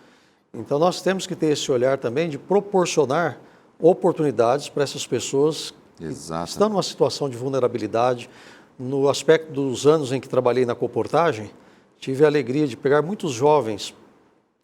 Então nós temos que ter esse olhar também de proporcionar oportunidades para essas pessoas que estão numa situação de vulnerabilidade. No aspecto dos anos em que trabalhei na colportagem, tive a alegria de pegar muitos jovens,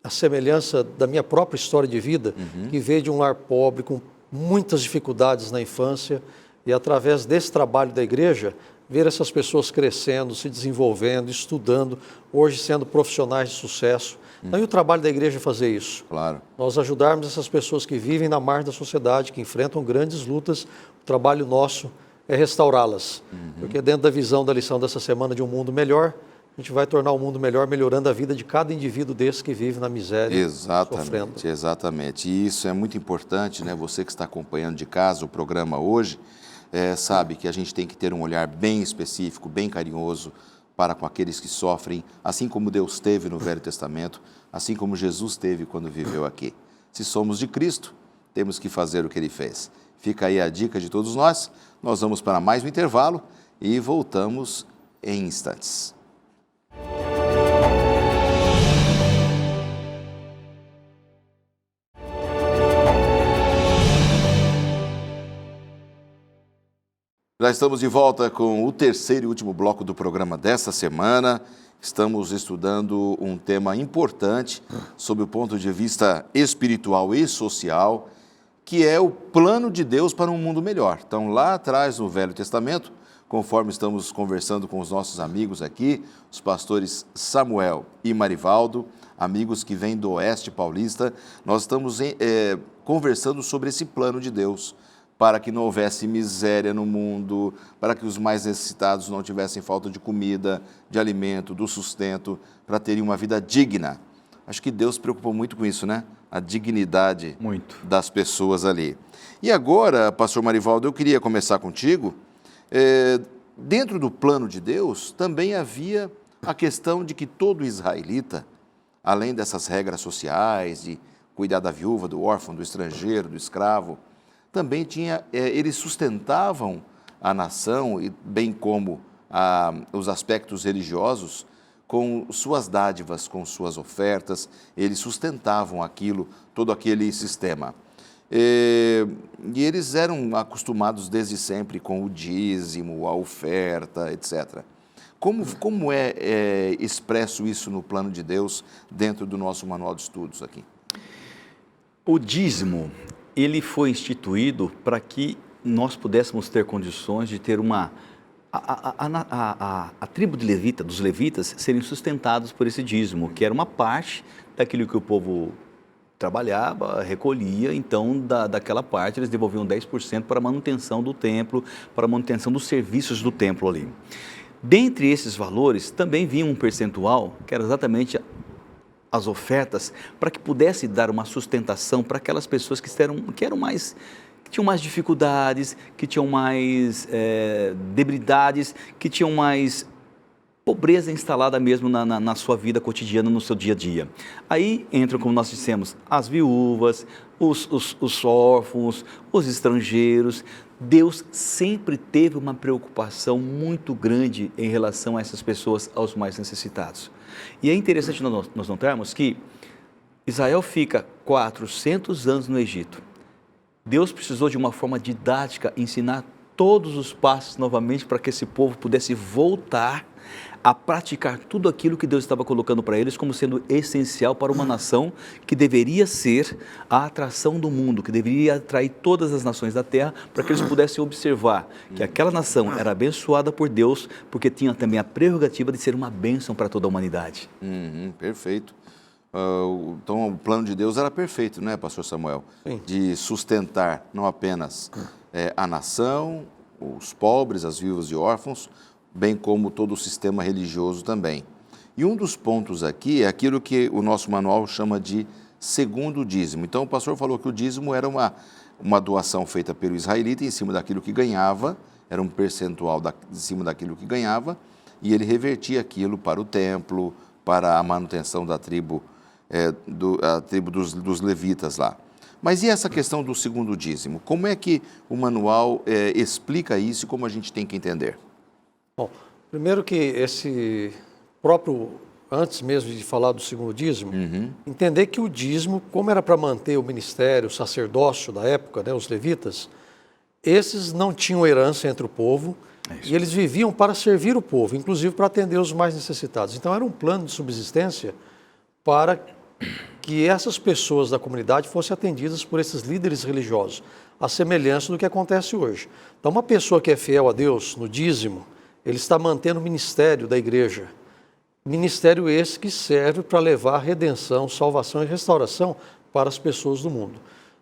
a semelhança da minha própria história de vida, que veio de um lar pobre, com muitas dificuldades na infância, e através desse trabalho da igreja, ver essas pessoas crescendo, se desenvolvendo, estudando, hoje sendo profissionais de sucesso. Então, e o trabalho da igreja é fazer isso? Claro. Nós ajudarmos essas pessoas que vivem na margem da sociedade, que enfrentam grandes lutas, o trabalho nosso é restaurá-las. Porque dentro da visão da lição dessa semana de um mundo melhor, a gente vai tornar o mundo melhor, melhorando a vida de cada indivíduo desse que vive na miséria, sofrendo. Exatamente. E isso é muito importante, né? Você que está acompanhando de casa o programa hoje, sabe que a gente tem que ter um olhar bem específico, bem carinhoso para com aqueles que sofrem, assim como Deus teve no Velho Testamento, assim como Jesus teve quando viveu aqui. Se somos de Cristo, temos que fazer o que Ele fez. Fica aí a dica de todos nós. Nós vamos para mais um intervalo e voltamos em instantes. Já estamos de volta com o terceiro e último bloco do programa desta semana. Estamos estudando um tema importante sob o ponto de vista espiritual e social, que é o plano de Deus para um mundo melhor. Então, lá atrás, no Velho Testamento, conforme estamos conversando com os nossos amigos aqui, os pastores Samuel e Marivaldo, amigos que vêm do Oeste Paulista, nós estamos conversando sobre esse plano de Deus, para que não houvesse miséria no mundo, para que os mais necessitados não tivessem falta de comida, de alimento, do sustento, para terem uma vida digna. Acho que Deus se preocupou muito com isso, né? A dignidade das pessoas ali. E agora, pastor Marivaldo, eu queria começar contigo. Dentro do plano de Deus, também havia a questão de que todo israelita, além dessas regras sociais, de cuidar da viúva, do órfão, do estrangeiro, do escravo, também eles sustentavam a nação, bem como os aspectos religiosos, com suas dádivas, com suas ofertas, eles sustentavam todo aquele sistema. E eles eram acostumados desde sempre com o dízimo, a oferta, etc. Como é expresso isso no plano de Deus dentro do nosso manual de estudos aqui? O dízimo, ele foi instituído para que nós pudéssemos ter condições de ter a tribo de levita, dos levitas, serem sustentados por esse dízimo, que era uma parte daquilo que o povo trabalhava, recolhia, então daquela parte eles devolviam 10% para a manutenção do templo, para a manutenção dos serviços do templo ali. Dentre esses valores, também vinha um percentual, que era exatamente as ofertas, para que pudesse dar uma sustentação para aquelas pessoas que tinham mais dificuldades, que tinham mais debilidades, que tinham mais pobreza instalada mesmo na sua vida cotidiana, no seu dia a dia. Aí entram, como nós dissemos, as viúvas, os órfãos, os estrangeiros. Deus sempre teve uma preocupação muito grande em relação a essas pessoas, aos mais necessitados. E é interessante nós notarmos que Israel fica 400 anos no Egito. Deus precisou de uma forma didática ensinar todos os passos novamente para que esse povo pudesse voltar a praticar tudo aquilo que Deus estava colocando para eles como sendo essencial para uma nação que deveria ser a atração do mundo, que deveria atrair todas as nações da terra, para que eles pudessem observar que aquela nação era abençoada por Deus, porque tinha também a prerrogativa de ser uma bênção para toda a humanidade. Perfeito. Então, o plano de Deus era perfeito, né, pastor Samuel? Sim. De sustentar não apenas a nação, os pobres, as viúvas e órfãos, bem como todo o sistema religioso também. E um dos pontos aqui é aquilo que o nosso manual chama de segundo dízimo. Então, o pastor falou que o dízimo era uma doação feita pelo israelita em cima daquilo que ganhava, era um percentual em cima daquilo que ganhava, e ele revertia aquilo para o templo, para a manutenção da tribo, dos levitas lá. Mas e essa questão do segundo dízimo? Como é que o manual explica isso e como a gente tem que entender? Bom, primeiro que esse próprio, antes mesmo de falar do segundo dízimo, entender que o dízimo, como era para manter o ministério, o sacerdócio da época, né, os levitas, esses não tinham herança entre o povo e eles viviam para servir o povo, inclusive para atender os mais necessitados. Então era um plano de subsistência para que essas pessoas da comunidade fossem atendidas por esses líderes religiosos, à semelhança do que acontece hoje. Então uma pessoa que é fiel a Deus no dízimo, ele está mantendo o ministério da igreja. Ministério esse que serve para levar redenção, salvação e restauração para as pessoas do mundo.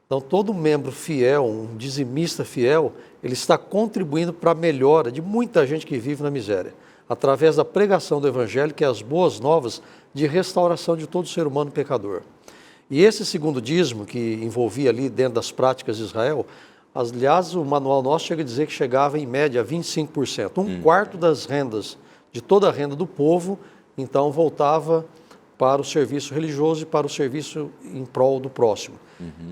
Então, todo membro fiel, um dizimista fiel, ele está contribuindo para a melhora de muita gente que vive na miséria. através da pregação do Evangelho, que é as boas novas de restauração de todo ser humano pecador. E esse segundo dízimo, que envolvia ali dentro das práticas de Israel, aliás, o manual nosso chega a dizer que chegava em média a 25%. Um quarto das rendas, de toda a renda do povo, então voltava para o serviço religioso e para o serviço em prol do próximo.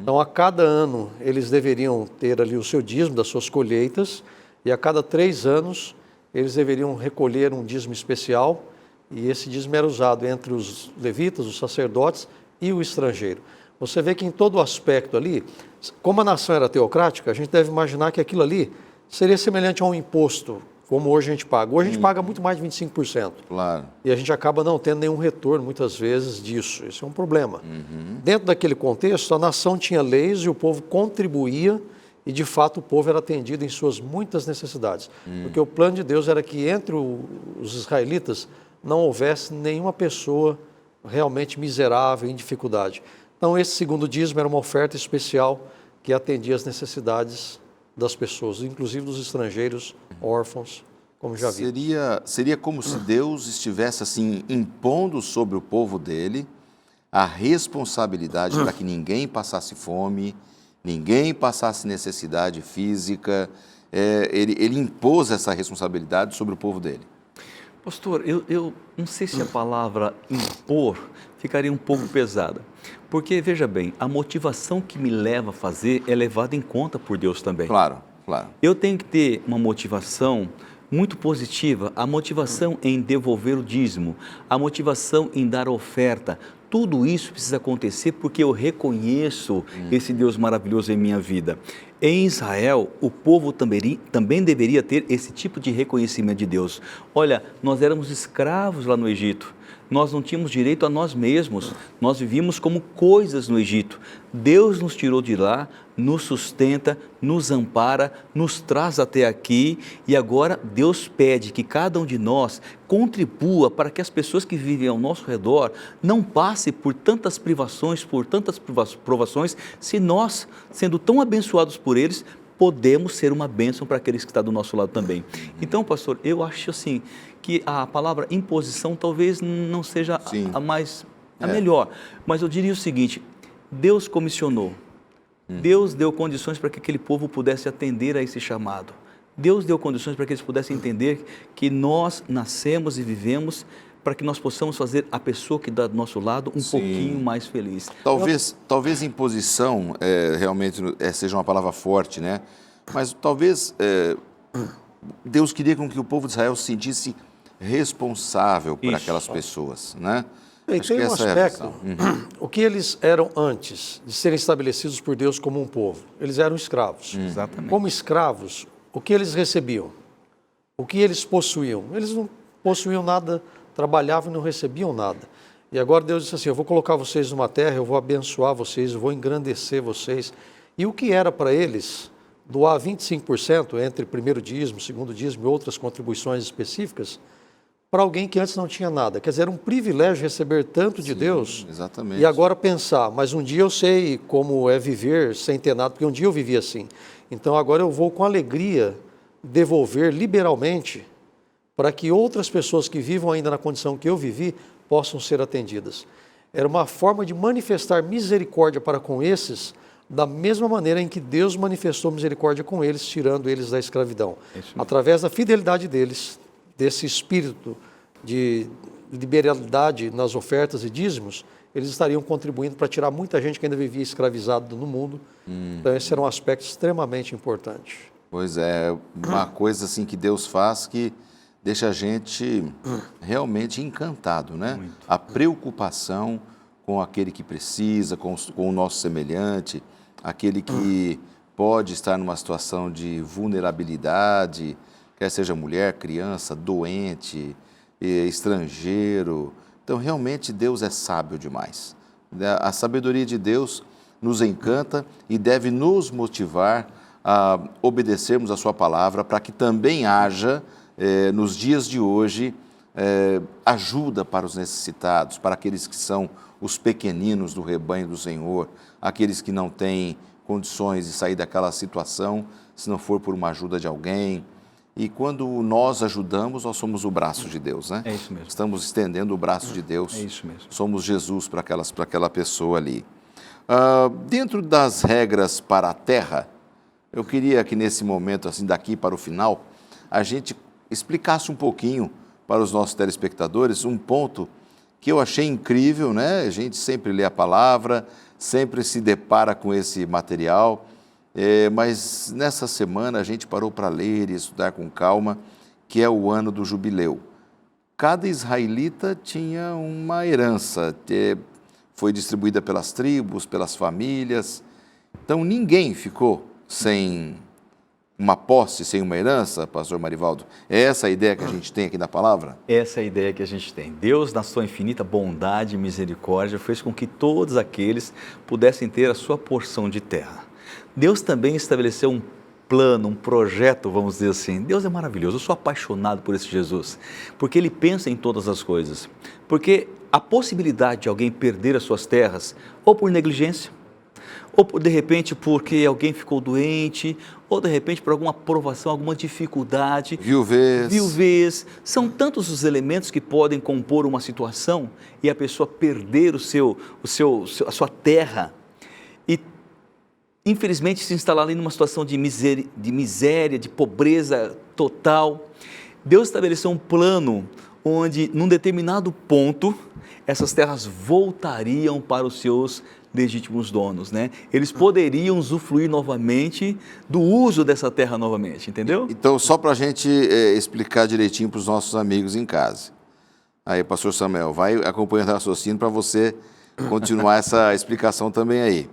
Então, a cada ano, eles deveriam ter ali o seu dízimo das suas colheitas, e a cada 3 anos, eles deveriam recolher um dízimo especial, e esse dízimo era usado entre os levitas, os sacerdotes e o estrangeiro. Você vê que em todo aspecto ali, como a nação era teocrática, a gente deve imaginar que aquilo ali seria semelhante a um imposto, como hoje a gente paga. Hoje a gente paga muito mais de 25%. Claro. E a gente acaba não tendo nenhum retorno, muitas vezes, disso. Isso é um problema. Dentro daquele contexto, a nação tinha leis e o povo contribuía e, de fato, o povo era atendido em suas muitas necessidades. Porque o plano de Deus era que entre os israelitas não houvesse nenhuma pessoa realmente miserável, em dificuldade. Então, esse segundo dízimo era uma oferta especial que atendia as necessidades das pessoas, inclusive dos estrangeiros, órfãos, como já vi. Seria como se Deus estivesse assim impondo sobre o povo dele a responsabilidade para que ninguém passasse fome, ninguém passasse necessidade física. Ele impôs essa responsabilidade sobre o povo dele. Pastor, eu não sei se a palavra impor ficaria um pouco pesada, porque, veja bem, a motivação que me leva a fazer é levada em conta por Deus também. Claro, claro. Eu tenho que ter uma motivação muito positiva, a motivação em devolver o dízimo, a motivação em dar oferta. Tudo isso precisa acontecer porque eu reconheço esse Deus maravilhoso em minha vida. Em Israel, o povo também deveria ter esse tipo de reconhecimento de Deus. Olha, nós éramos escravos lá no Egito. Nós não tínhamos direito a nós mesmos, nós vivíamos como coisas no Egito. Deus nos tirou de lá, nos sustenta, nos ampara, nos traz até aqui e agora Deus pede que cada um de nós contribua para que as pessoas que vivem ao nosso redor não passem por tantas privações, por tantas provações, se nós, sendo tão abençoados por eles, podemos ser uma bênção para aqueles que estão do nosso lado também. Então, pastor, eu acho assim que a palavra imposição talvez não seja a melhor, mas eu diria o seguinte: Deus comissionou, Deus deu condições para que aquele povo pudesse atender a esse chamado. Deus deu condições para que eles pudessem entender que nós nascemos e vivemos para que nós possamos fazer a pessoa que está do nosso lado um pouquinho mais feliz. Talvez imposição realmente seja uma palavra forte, né? Mas talvez Deus queria com que o povo de Israel se sentisse responsável por aquelas pessoas, né? E tem um aspecto, o que eles eram antes de serem estabelecidos por Deus como um povo? Eles eram escravos. Exatamente. Como escravos, o que eles recebiam? O que eles possuíam? Eles não possuíam nada, trabalhavam e não recebiam nada. E agora Deus disse assim: eu vou colocar vocês numa terra, eu vou abençoar vocês, eu vou engrandecer vocês. E o que era para eles doar 25% entre primeiro dízimo, segundo dízimo e outras contribuições específicas, para alguém que antes não tinha nada. Quer dizer, era um privilégio receber tanto de Deus. Exatamente. E agora pensar, mas um dia eu sei como é viver sem ter nada, porque um dia eu vivi assim. Então agora eu vou com alegria devolver liberalmente para que outras pessoas que vivam ainda na condição que eu vivi possam ser atendidas. Era uma forma de manifestar misericórdia para com esses, da mesma maneira em que Deus manifestou misericórdia com eles, tirando eles da escravidão. Através da fidelidade deles, desse espírito de liberalidade nas ofertas e dízimos, eles estariam contribuindo para tirar muita gente que ainda vivia escravizado no mundo. Então esse era um aspecto extremamente importante. Pois é, uma coisa assim que Deus faz que deixa a gente realmente encantado, né? Muito. A preocupação com aquele que precisa, com o nosso semelhante, aquele que pode estar numa situação de vulnerabilidade, quer seja mulher, criança, doente, estrangeiro. Então, realmente, Deus é sábio demais. A sabedoria de Deus nos encanta e deve nos motivar a obedecermos a sua palavra para que também haja, nos dias de hoje, ajuda para os necessitados, para aqueles que são os pequeninos do rebanho do Senhor, aqueles que não têm condições de sair daquela situação se não for por uma ajuda de alguém. E quando nós ajudamos, nós somos o braço de Deus, né? É isso mesmo. Estamos estendendo o braço de Deus. É isso mesmo. Somos Jesus para aquela pessoa ali. Dentro das regras para a terra, eu queria que nesse momento, assim, daqui para o final, a gente explicasse um pouquinho para os nossos telespectadores um ponto que eu achei incrível, né? A gente sempre lê a palavra, sempre se depara com esse material, mas nessa semana a gente parou para ler e estudar com calma, que é o ano do jubileu. Cada israelita tinha uma herança, foi distribuída pelas tribos, pelas famílias, então ninguém ficou sem uma posse, sem uma herança, pastor Marivaldo? É essa a ideia que a gente tem aqui na palavra? Essa é a ideia que a gente tem. Deus, na sua infinita bondade e misericórdia, fez com que todos aqueles pudessem ter a sua porção de terra. Deus também estabeleceu um plano, um projeto, vamos dizer assim. Deus é maravilhoso, eu sou apaixonado por esse Jesus, porque Ele pensa em todas as coisas. Porque a possibilidade de alguém perder as suas terras, ou por negligência, ou de repente porque alguém ficou doente, ou de repente por alguma provação, alguma dificuldade. Viuvez. São tantos os elementos que podem compor uma situação e a pessoa perder a sua terra e infelizmente se instalar ali numa situação de miséria, de pobreza total. Deus estabeleceu um plano onde, num determinado ponto, essas terras voltariam para os seus legítimos donos, né? Eles poderiam usufruir novamente do uso dessa terra novamente, entendeu? Então, só para a gente explicar direitinho para os nossos amigos em casa. Aí, pastor Samuel, vai acompanhando o raciocínio para você continuar essa explicação também aí.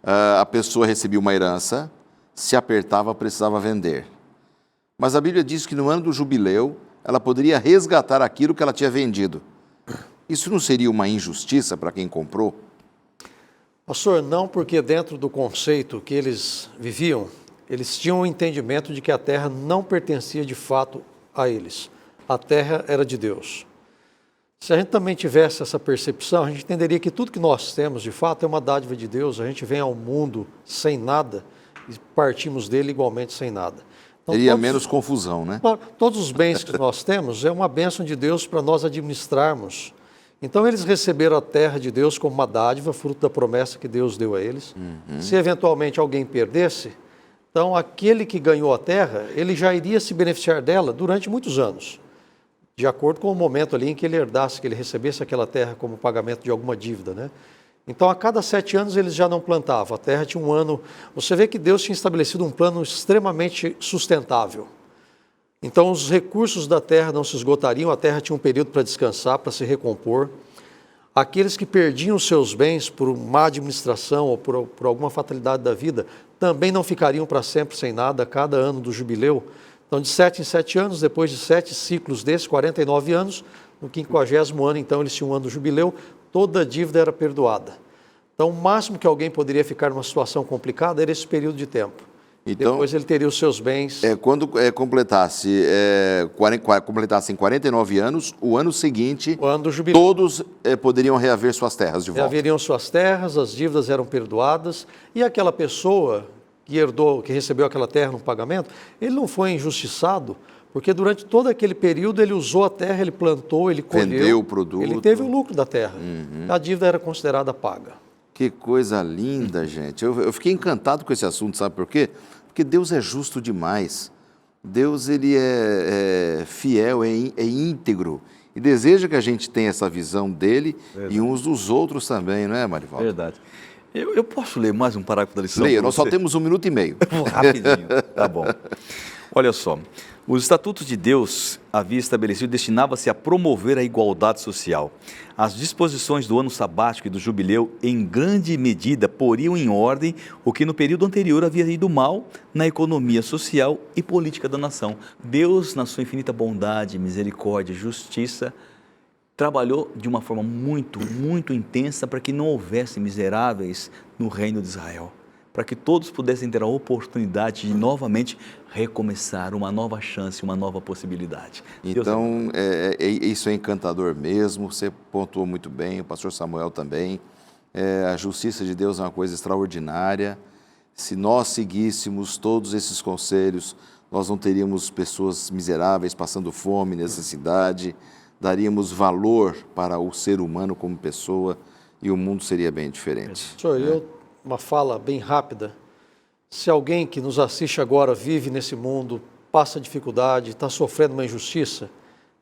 A pessoa recebia uma herança, se apertava, precisava vender. Mas a Bíblia diz que no ano do jubileu, ela poderia resgatar aquilo que ela tinha vendido. Isso não seria uma injustiça para quem comprou? Pastor, não, porque dentro do conceito que eles viviam, eles tinham o entendimento de que a terra não pertencia de fato a eles. A terra era de Deus. Se a gente também tivesse essa percepção, a gente entenderia que tudo que nós temos, de fato, é uma dádiva de Deus. A gente vem ao mundo sem nada e partimos dele igualmente sem nada. Então, teria menos confusão, né? Todos os bens que nós temos é uma bênção de Deus para nós administrarmos. Então, eles receberam a terra de Deus como uma dádiva, fruto da promessa que Deus deu a eles. Se eventualmente alguém perdesse, então aquele que ganhou a terra, ele já iria se beneficiar dela durante muitos anos, de acordo com o momento ali em que ele herdasse, que ele recebesse aquela terra como pagamento de alguma dívida, né? Então, a cada 7 anos eles já não plantavam, a terra tinha um ano. Você vê que Deus tinha estabelecido um plano extremamente sustentável. Então, os recursos da terra não se esgotariam, a terra tinha um período para descansar, para se recompor. Aqueles que perdiam os seus bens por má administração ou por alguma fatalidade da vida, também não ficariam para sempre sem nada a cada ano do jubileu. Então, de 7 em 7 anos, depois de 7 ciclos desses, 49 anos, no 50º ano, então, eles tinham um ano do jubileu, toda a dívida era perdoada. Então, o máximo que alguém poderia ficar numa situação complicada era esse período de tempo. Então, depois ele teria os seus bens. Quando completassem 49 anos, o ano seguinte, o ano do jubileu, todos poderiam reaver suas terras de volta. Reaveriam suas terras, as dívidas eram perdoadas, e aquela pessoa que recebeu aquela terra no pagamento, ele não foi injustiçado, porque durante todo aquele período ele usou a terra, ele plantou, ele colheu. Vendeu o produto. Ele teve o lucro da terra. A dívida era considerada paga. Que coisa linda, gente. Eu fiquei encantado com esse assunto, sabe por quê? Porque Deus é justo demais. Deus, ele é fiel, é íntegro. E deseja que a gente tenha essa visão dele. Verdade. E uns dos outros também, não é, Marivaldo? Verdade. Eu posso ler mais um parágrafo da lição? Leia, nós só temos 1 minuto e meio. Rapidinho, tá bom. Olha só, os estatutos de Deus havia estabelecido destinava-se a promover a igualdade social. As disposições do ano sabático e do jubileu, em grande medida, poriam em ordem o que no período anterior havia ido mal na economia social e política da nação. Deus, na sua infinita bondade, misericórdia e justiça, trabalhou de uma forma muito, muito intensa para que não houvesse miseráveis no reino de Israel, para que todos pudessem ter a oportunidade de novamente recomeçar, uma nova chance, uma nova possibilidade. Então, isso é encantador mesmo, você pontuou muito bem, o pastor Samuel também. A justiça de Deus é uma coisa extraordinária. Se nós seguíssemos todos esses conselhos, nós não teríamos pessoas miseráveis passando fome, necessidade, daríamos valor para o ser humano como pessoa e o mundo seria bem diferente. Senhor, uma fala bem rápida. Se alguém que nos assiste agora vive nesse mundo, passa dificuldade, está sofrendo uma injustiça,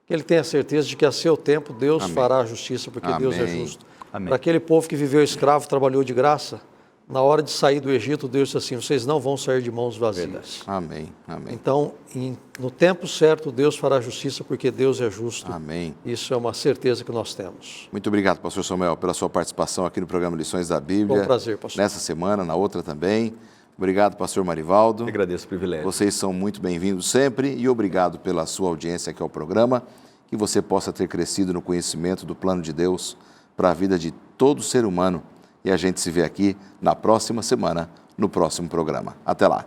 que ele tenha certeza de que a seu tempo Deus fará a justiça, porque Deus é justo. Para aquele povo que viveu escravo, trabalhou de graça, na hora de sair do Egito, Deus disse assim, vocês não vão sair de mãos vazias. Amém. Amém. Então, no tempo certo, Deus fará justiça, porque Deus é justo. Amém. Isso é uma certeza que nós temos. Muito obrigado, pastor Samuel, pela sua participação aqui no programa Lições da Bíblia. Foi um prazer, pastor. Nessa semana, na outra também. Obrigado, pastor Marivaldo. Eu agradeço o privilégio. Vocês são muito bem-vindos sempre e obrigado pela sua audiência aqui ao programa. Que você possa ter crescido no conhecimento do plano de Deus para a vida de todo ser humano. E a gente se vê aqui na próxima semana, no próximo programa. Até lá.